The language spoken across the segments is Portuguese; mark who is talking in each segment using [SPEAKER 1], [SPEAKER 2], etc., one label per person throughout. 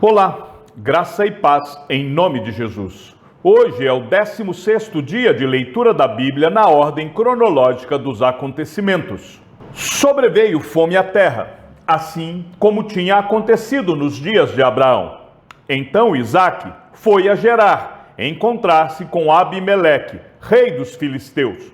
[SPEAKER 1] Olá, graça e paz em nome de Jesus. Hoje é o 16º dia de leitura da Bíblia na ordem cronológica dos acontecimentos. Sobreveio fome à terra, assim como tinha acontecido nos dias de Abraão. Então Isaque foi a Gerar, encontrar-se com Abimeleque, rei dos filisteus.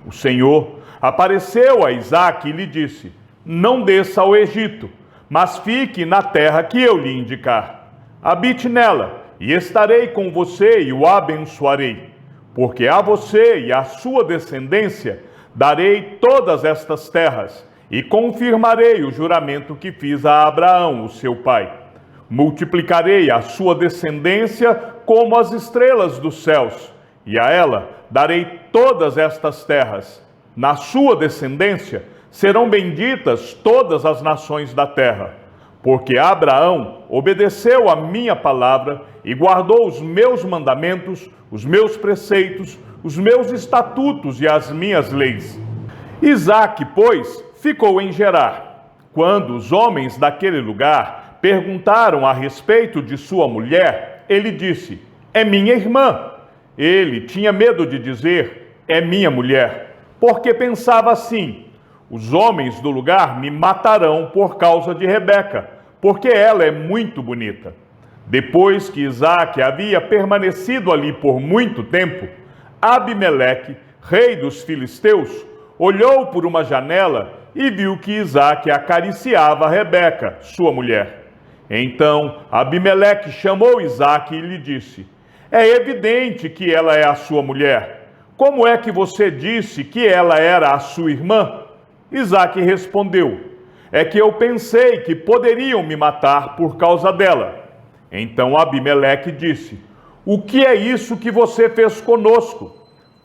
[SPEAKER 1] O Senhor apareceu a Isaque e lhe disse: não desça ao Egito, mas fique na terra que eu lhe indicar. Habite nela, e estarei com você e o abençoarei. Porque a você e à sua descendência darei todas estas terras, e confirmarei o juramento que fiz a Abraão, o seu pai. Multiplicarei a sua descendência como as estrelas dos céus, e a ela darei todas estas terras. Na sua descendência serão benditas todas as nações da terra, porque Abraão obedeceu a minha palavra e guardou os meus mandamentos, os meus preceitos, os meus estatutos e as minhas leis. Isaque, pois, ficou em Gerar. Quando os homens daquele lugar perguntaram a respeito de sua mulher, ele disse: é minha irmã. Ele tinha medo de dizer: é minha mulher, porque pensava assim: os homens do lugar me matarão por causa de Rebeca, porque ela é muito bonita. Depois que Isaque havia permanecido ali por muito tempo, Abimeleque, rei dos filisteus, olhou por uma janela e viu que Isaque acariciava Rebeca, sua mulher. Então Abimeleque chamou Isaque e lhe disse: é evidente que ela é a sua mulher. Como é que você disse que ela era a sua irmã? Isaque respondeu: é que eu pensei que poderiam me matar por causa dela. Então Abimeleque disse: o que é isso que você fez conosco?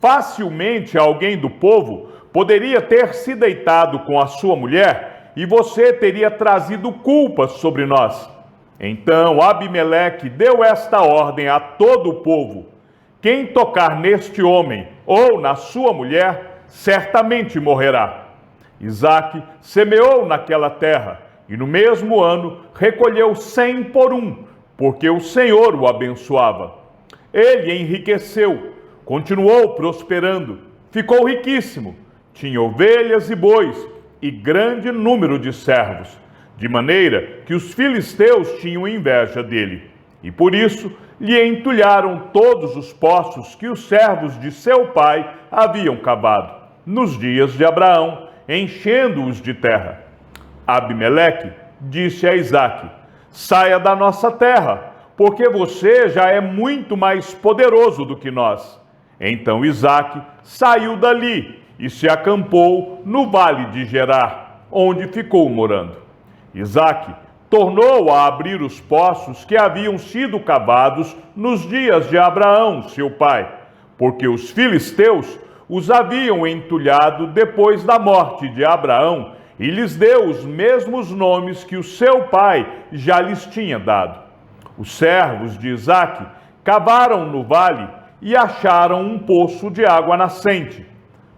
[SPEAKER 1] Facilmente alguém do povo poderia ter se deitado com a sua mulher e você teria trazido culpa sobre nós. Então Abimeleque deu esta ordem a todo o povo: quem tocar neste homem ou na sua mulher, certamente morrerá. Isaque semeou naquela terra e no mesmo ano recolheu 100 por um, porque o Senhor o abençoava. Ele enriqueceu, continuou prosperando, ficou riquíssimo, tinha ovelhas e bois e grande número de servos, de maneira que os filisteus tinham inveja dele. E por isso lhe entulharam todos os poços que os servos de seu pai haviam cavado, nos dias de Abraão, enchendo-os de terra. Abimeleque disse a Isaque: saia da nossa terra, porque você já é muito mais poderoso do que nós. Então Isaque saiu dali e se acampou no vale de Gerar, onde ficou morando. Isaque tornou a abrir os poços que haviam sido cavados nos dias de Abraão, seu pai, porque os filisteus os haviam entulhado depois da morte de Abraão e lhes deu os mesmos nomes que o seu pai já lhes tinha dado. Os servos de Isaque cavaram no vale e acharam um poço de água nascente.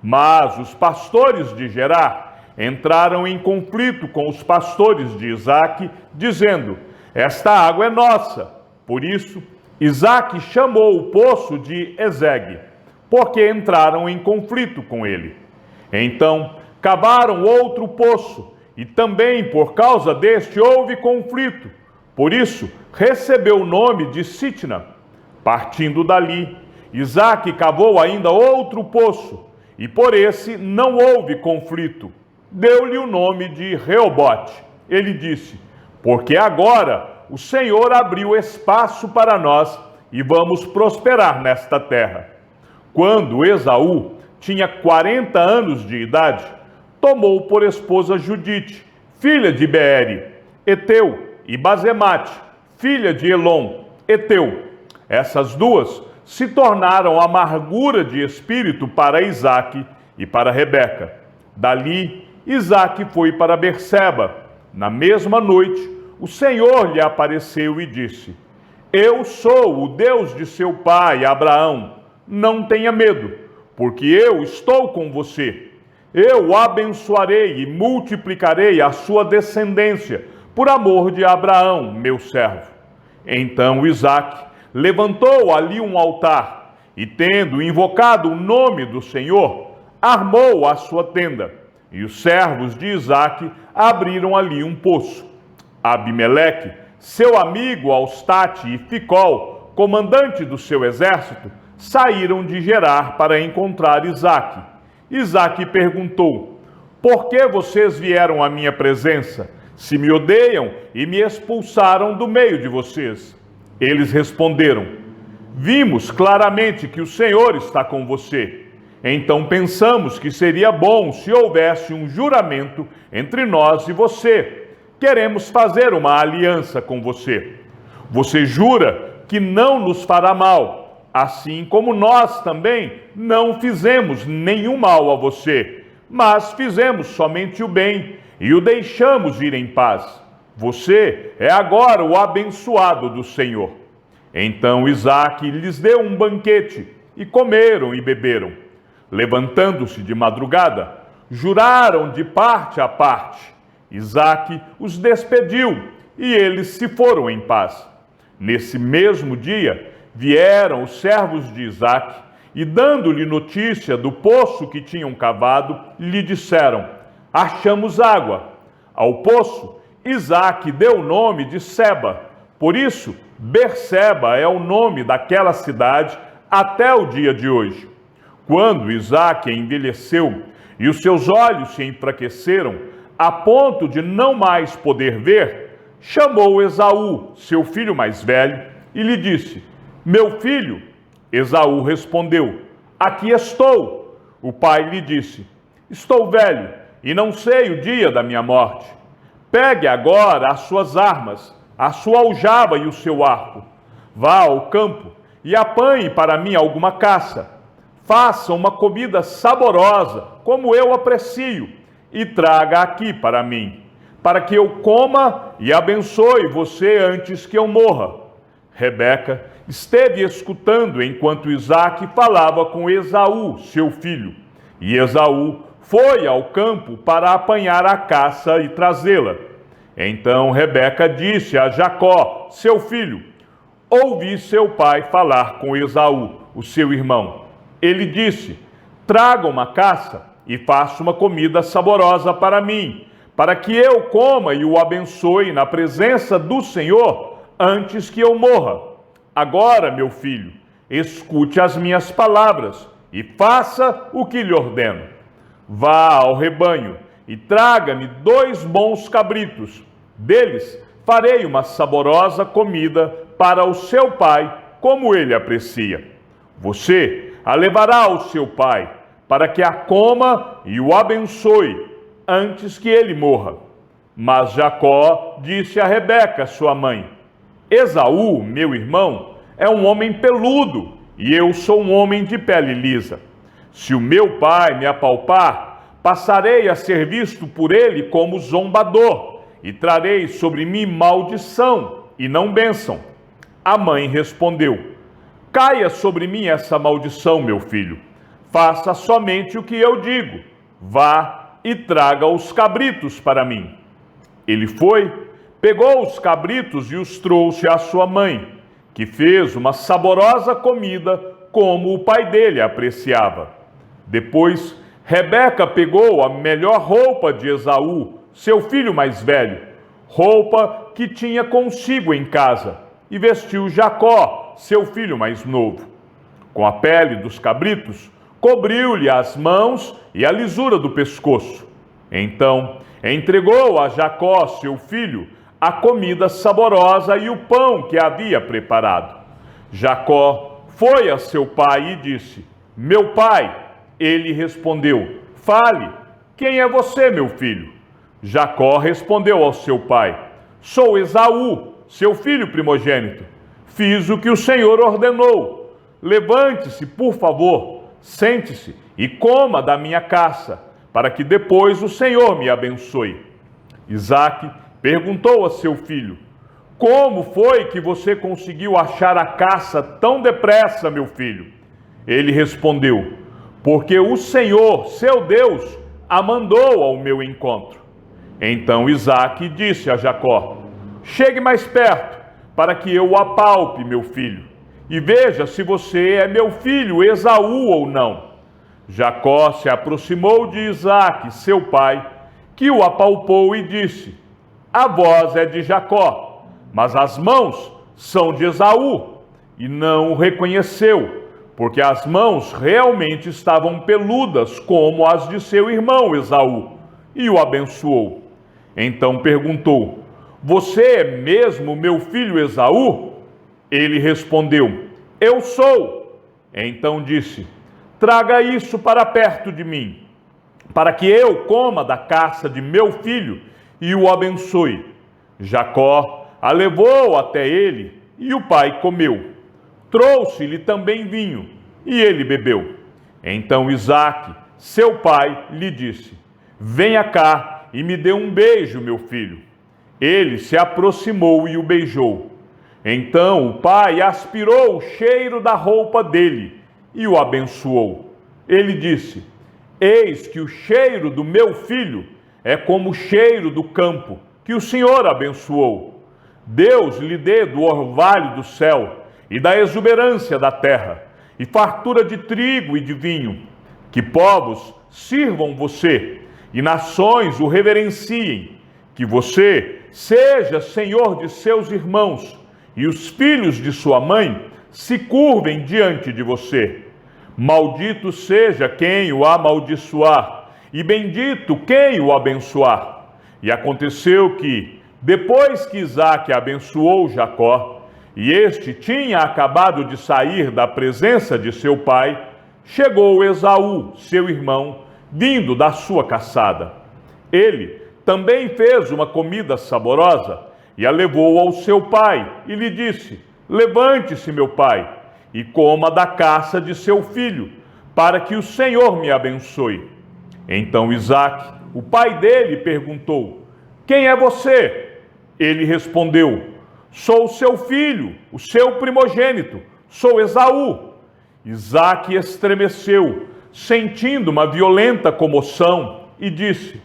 [SPEAKER 1] Mas os pastores de Gerar entraram em conflito com os pastores de Isaque, dizendo: esta água é nossa. Por isso, Isaque chamou o poço de Ezegue, porque entraram em conflito com ele. Então cavaram outro poço, e também por causa deste houve conflito. Por isso recebeu o nome de Sitna. Partindo dali, Isaque cavou ainda outro poço, e por esse não houve conflito. Deu-lhe o nome de Reobote. Ele disse: porque agora o Senhor abriu espaço para nós e vamos prosperar nesta terra. Quando Esaú tinha 40 anos de idade, tomou por esposa Judite, filha de Beere, Eteu, e Basemate, filha de Elon, Eteu. Essas duas se tornaram amargura de espírito para Isaque e para Rebeca. Dali, Isaque foi para Berseba. Na mesma noite, o Senhor lhe apareceu e disse: eu sou o Deus de seu pai Abraão. Não tenha medo, porque eu estou com você. Eu o abençoarei e multiplicarei a sua descendência, por amor de Abraão, meu servo. Então Isaque levantou ali um altar e, tendo invocado o nome do Senhor, armou a sua tenda. E os servos de Isaque abriram ali um poço. Abimeleque, seu amigo Austate e Ficol, comandante do seu exército, saíram de Gerar para encontrar Isaque. Isaque perguntou: por que vocês vieram à minha presença, se me odeiam e me expulsaram do meio de vocês? Eles responderam: vimos claramente que o Senhor está com você. Então pensamos que seria bom se houvesse um juramento entre nós e você. Queremos fazer uma aliança com você. Você jura que não nos fará mal, assim como nós também não fizemos nenhum mal a você, mas fizemos somente o bem e o deixamos ir em paz. Você é agora o abençoado do Senhor. Então Isaque lhes deu um banquete, e comeram e beberam. Levantando-se de madrugada, juraram de parte a parte. Isaque os despediu, e eles se foram em paz. Nesse mesmo dia, vieram os servos de Isaque, e dando-lhe notícia do poço que tinham cavado, lhe disseram: achamos água. Ao poço, Isaque deu o nome de Seba. Por isso, Berseba é o nome daquela cidade até o dia de hoje. Quando Isaque envelheceu e os seus olhos se enfraqueceram, a ponto de não mais poder ver, chamou Esaú, seu filho mais velho, e lhe disse: meu filho. Esaú respondeu: aqui estou. O pai lhe disse: estou velho e não sei o dia da minha morte. Pegue agora as suas armas, a sua aljava e o seu arco. Vá ao campo e apanhe para mim alguma caça. Faça uma comida saborosa, como eu aprecio, e traga aqui para mim, para que eu coma e abençoe você antes que eu morra. Rebeca esteve escutando enquanto Isaque falava com Esaú, seu filho. E Esaú foi ao campo para apanhar a caça e trazê-la. Então Rebeca disse a Jacó, seu filho: ouvi seu pai falar com Esaú, o seu irmão. Ele disse: traga uma caça e faça uma comida saborosa para mim, para que eu coma e o abençoe na presença do Senhor antes que eu morra. Agora, meu filho, escute as minhas palavras e faça o que lhe ordeno. Vá ao rebanho e traga-me 2 bons cabritos. Deles farei uma saborosa comida para o seu pai, como ele aprecia. Você a levará ao seu pai, para que a coma e o abençoe, antes que ele morra. Mas Jacó disse a Rebeca, sua mãe: Esaú, meu irmão, é um homem peludo, e eu sou um homem de pele lisa. Se o meu pai me apalpar, passarei a ser visto por ele como zombador, e trarei sobre mim maldição, e não bênção. A mãe respondeu: caia sobre mim essa maldição, meu filho. Faça somente o que eu digo. Vá e traga os cabritos para mim. Ele foi, pegou os cabritos e os trouxe à sua mãe, que fez uma saborosa comida, como o pai dele apreciava. Depois, Rebeca pegou a melhor roupa de Esaú, seu filho mais velho, roupa que tinha consigo em casa, e vestiu Jacó, seu filho mais novo. Com a pele dos cabritos, cobriu-lhe as mãos e a lisura do pescoço. Então, entregou a Jacó, seu filho, a comida saborosa e o pão que havia preparado. Jacó foi a seu pai e disse: meu pai. Ele respondeu: fale, quem é você, meu filho? Jacó respondeu ao seu pai: sou Esaú, seu filho primogênito. Fiz o que o Senhor ordenou. Levante-se, por favor, sente-se e coma da minha caça, para que depois o Senhor me abençoe. Isaque perguntou a seu filho: como foi que você conseguiu achar a caça tão depressa, meu filho? Ele respondeu: porque o Senhor, seu Deus, a mandou ao meu encontro. Então Isaque disse a Jacó: chegue mais perto, para que eu o apalpe, meu filho, e veja se você é meu filho Esaú ou não. Jacó se aproximou de Isaque, seu pai, que o apalpou e disse: a voz é de Jacó, mas as mãos são de Esaú. E não o reconheceu, porque as mãos realmente estavam peludas como as de seu irmão Esaú, e o abençoou. Então perguntou: você é mesmo meu filho Esaú? Ele respondeu: eu sou. Então disse: traga isso para perto de mim, para que eu coma da caça de meu filho e o abençoe. Jacó a levou até ele e o pai comeu. Trouxe-lhe também vinho e ele bebeu. Então Isaque, seu pai, lhe disse: venha cá e me dê um beijo, meu filho. Ele se aproximou e o beijou. Então o pai aspirou o cheiro da roupa dele e o abençoou. Ele disse: eis que o cheiro do meu filho é como o cheiro do campo, que o Senhor abençoou. Deus lhe dê do orvalho do céu e da exuberância da terra, e fartura de trigo e de vinho. Que povos sirvam você, e nações o reverenciem. Que você seja senhor de seus irmãos, e os filhos de sua mãe se curvem diante de você. Maldito seja quem o amaldiçoar, e bendito quem o abençoar. E aconteceu que, depois que Isaque abençoou Jacó, e este tinha acabado de sair da presença de seu pai, chegou Esaú, seu irmão, vindo da sua caçada. Ele também fez uma comida saborosa e a levou ao seu pai e lhe disse: levante-se, meu pai, e coma da caça de seu filho, para que o Senhor me abençoe. Então Isaque, o pai dele, perguntou: quem é você? Ele respondeu: sou o seu filho, o seu primogênito, sou Esaú. Isaque estremeceu, sentindo uma violenta comoção, e disse: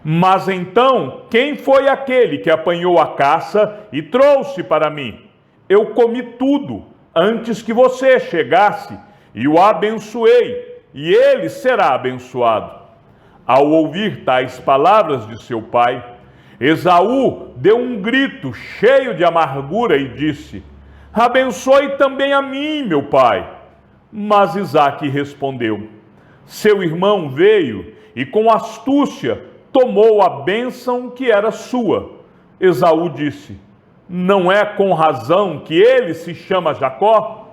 [SPEAKER 1] mas então, quem foi aquele que apanhou a caça e trouxe para mim? Eu comi tudo antes que você chegasse, e o abençoei, e ele será abençoado. Ao ouvir tais palavras de seu pai, Esaú deu um grito cheio de amargura e disse: abençoe também a mim, meu pai. Mas Isaque respondeu: seu irmão veio e com astúcia tomou a bênção que era sua. Esaú disse: não é com razão que ele se chama Jacó?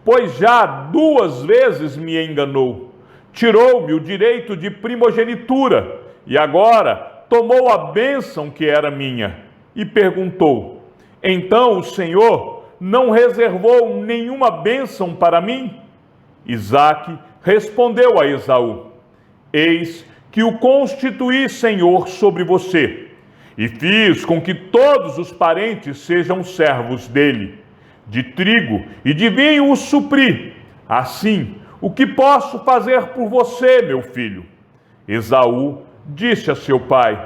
[SPEAKER 1] Pois já 2 vezes me enganou. Tirou-me o direito de primogenitura e agora tomou a bênção que era minha. E perguntou: então o Senhor não reservou nenhuma bênção para mim? Isaque respondeu a Esaú: eis que o constituí senhor sobre você, e fiz com que todos os parentes sejam servos dele. De trigo e de vinho o supri. Assim, o que posso fazer por você, meu filho? Esaú disse a seu pai: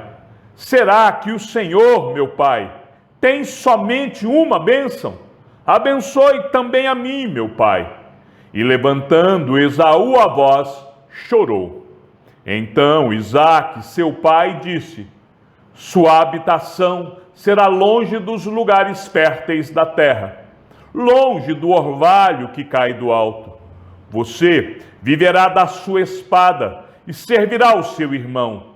[SPEAKER 1] será que o Senhor, meu pai, tem somente uma bênção? Abençoe também a mim, meu pai. E levantando Esaú a voz, chorou. Então Isaque, seu pai, disse: sua habitação será longe dos lugares férteis da terra, longe do orvalho que cai do alto. Você viverá da sua espada e servirá o seu irmão.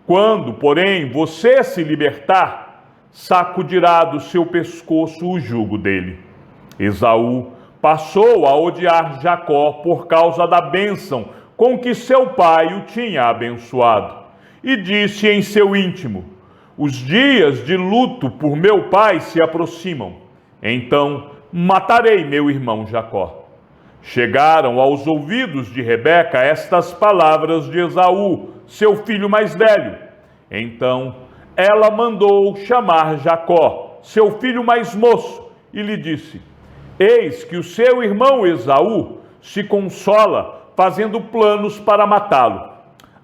[SPEAKER 1] Quando, porém, você se libertar, sacudirá do seu pescoço o jugo dele. Esaú passou a odiar Jacó por causa da bênção com que seu pai o tinha abençoado, e disse em seu íntimo: os dias de luto por meu pai se aproximam, então matarei meu irmão Jacó. Chegaram aos ouvidos de Rebeca estas palavras de Esaú, seu filho mais velho. Então ela mandou chamar Jacó, seu filho mais moço, e lhe disse: eis que o seu irmão Esaú se consola fazendo planos para matá-lo.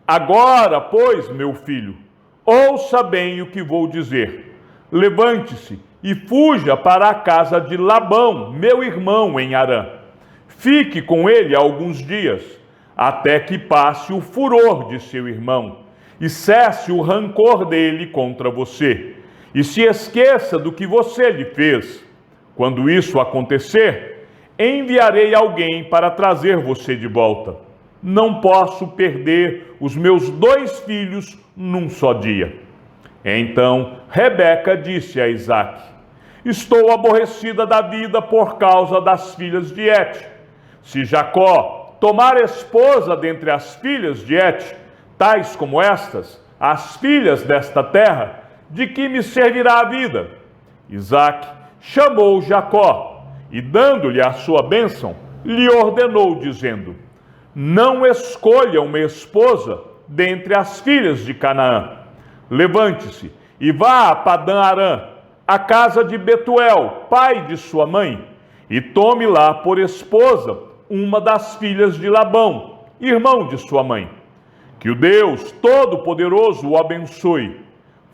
[SPEAKER 1] Agora, pois, meu filho, ouça bem o que vou dizer. Levante-se e fuja para a casa de Labão, meu irmão, em Harã. Fique com ele alguns dias, até que passe o furor de seu irmão e cesse o rancor dele contra você, e se esqueça do que você lhe fez. Quando isso acontecer, enviarei alguém para trazer você de volta. Não posso perder os meus 2 filhos num só dia. Então Rebeca disse a Isaque: estou aborrecida da vida por causa das filhas de Het. Se Jacó tomar esposa dentre as filhas de Het, tais como estas, as filhas desta terra, de que me servirá a vida? Isaque chamou Jacó e, dando-lhe a sua bênção, lhe ordenou, dizendo: não escolha uma esposa dentre as filhas de Canaã. Levante-se e vá a Padã-Arã, a casa de Betuel, pai de sua mãe, e tome lá por esposa uma das filhas de Labão, irmão de sua mãe. Que o Deus Todo-Poderoso o abençoe,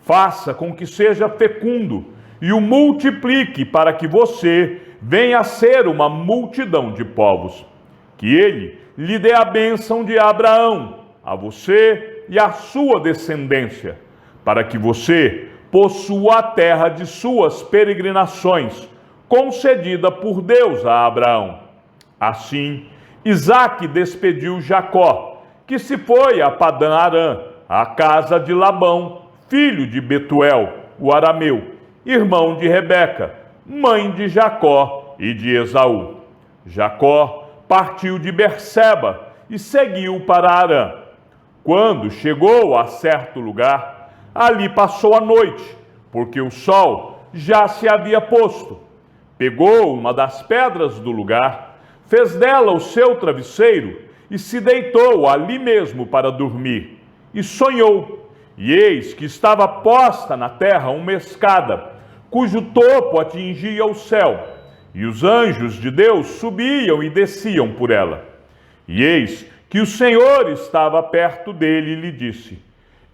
[SPEAKER 1] faça com que seja fecundo e o multiplique para que você venha a ser uma multidão de povos. Que ele lhe dê a bênção de Abraão, a você e a sua descendência, para que você possua a terra de suas peregrinações, concedida por Deus a Abraão. Assim, Isaque despediu Jacó, que se foi a Padã-Arã, à casa de Labão, filho de Betuel, o arameu, irmão de Rebeca, mãe de Jacó e de Esaú. Jacó partiu de Berseba e seguiu para Harã. Quando chegou a certo lugar, ali passou a noite, porque o sol já se havia posto. Pegou uma das pedras do lugar, fez dela o seu travesseiro e se deitou ali mesmo para dormir. E sonhou, e eis que estava posta na terra uma escada, cujo topo atingia o céu, e os anjos de Deus subiam e desciam por ela. E eis que o Senhor estava perto dele e lhe disse: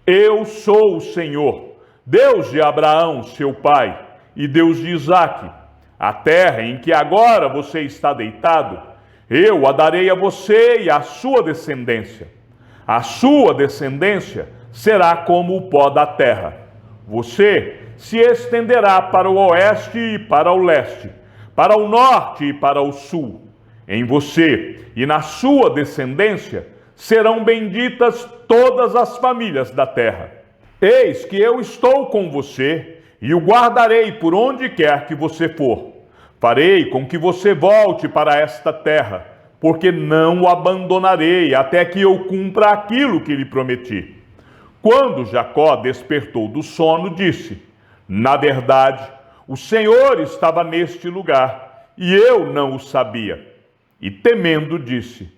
[SPEAKER 1] eu sou o Senhor, Deus de Abraão, seu pai, e Deus de Isaque. A terra em que agora você está deitado, eu a darei a você e à sua descendência. A sua descendência será como o pó da terra. Você se estenderá para o oeste e para o leste, para o norte e para o sul. Em você e na sua descendência serão benditas todas as famílias da terra. Eis que eu estou com você e o guardarei por onde quer que você for. Farei com que você volte para esta terra, porque não o abandonarei até que eu cumpra aquilo que lhe prometi. Quando Jacó despertou do sono, disse: na verdade, o Senhor estava neste lugar e eu não o sabia. E temendo disse: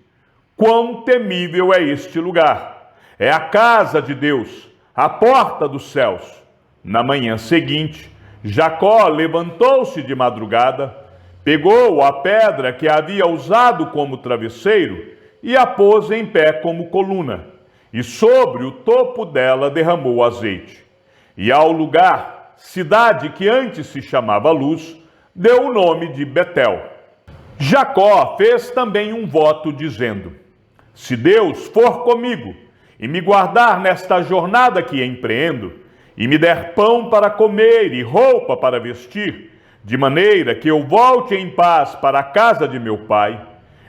[SPEAKER 1] quão temível é este lugar! É a casa de Deus, a porta dos céus. Na manhã seguinte, Jacó levantou-se de madrugada, pegou a pedra que havia usado como travesseiro e a pôs em pé como coluna, e sobre o topo dela derramou azeite. E ao lugar, cidade que antes se chamava Luz, deu o nome de Betel. Jacó fez também um voto dizendo: se Deus for comigo e me guardar nesta jornada que empreendo, e me der pão para comer e roupa para vestir, de maneira que eu volte em paz para a casa de meu pai,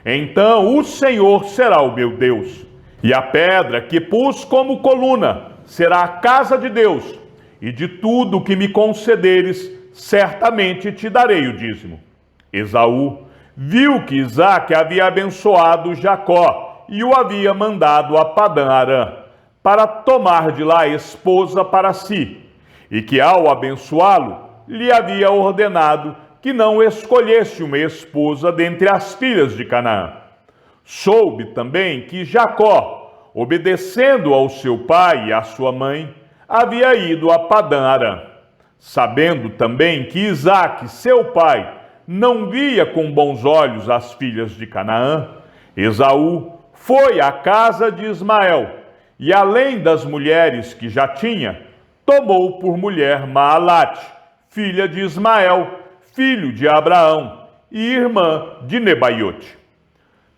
[SPEAKER 1] então o Senhor será o meu Deus, e a pedra que pus como coluna será a casa de Deus, e de tudo o que me concederes, certamente te darei o dízimo. Esaú viu que Isaque havia abençoado Jacó e o havia mandado a Padã-Arã, para tomar de lá esposa para si, e que ao abençoá-lo, lhe havia ordenado que não escolhesse uma esposa dentre as filhas de Canaã. Soube também que Jacó, obedecendo ao seu pai e à sua mãe, havia ido a Padã-Arã. Sabendo também que Isaque, seu pai, não via com bons olhos as filhas de Canaã, Esaú foi à casa de Ismael, e além das mulheres que já tinha, tomou por mulher Maalate, filha de Ismael, filho de Abraão, e irmã de Nebaiote.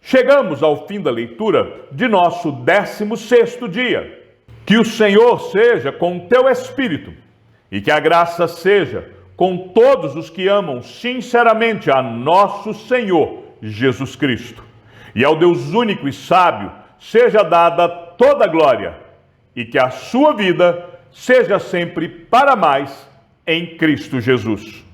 [SPEAKER 1] Chegamos ao fim da leitura de nosso 16º dia. Que o Senhor seja com o teu espírito e que a graça seja com todos os que amam sinceramente a nosso Senhor Jesus Cristo. E ao Deus único e sábio seja dada toda a glória e que a sua vida seja sempre para mais em Cristo Jesus.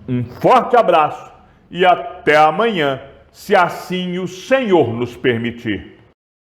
[SPEAKER 1] Um forte abraço e até amanhã, se assim o Senhor nos permitir.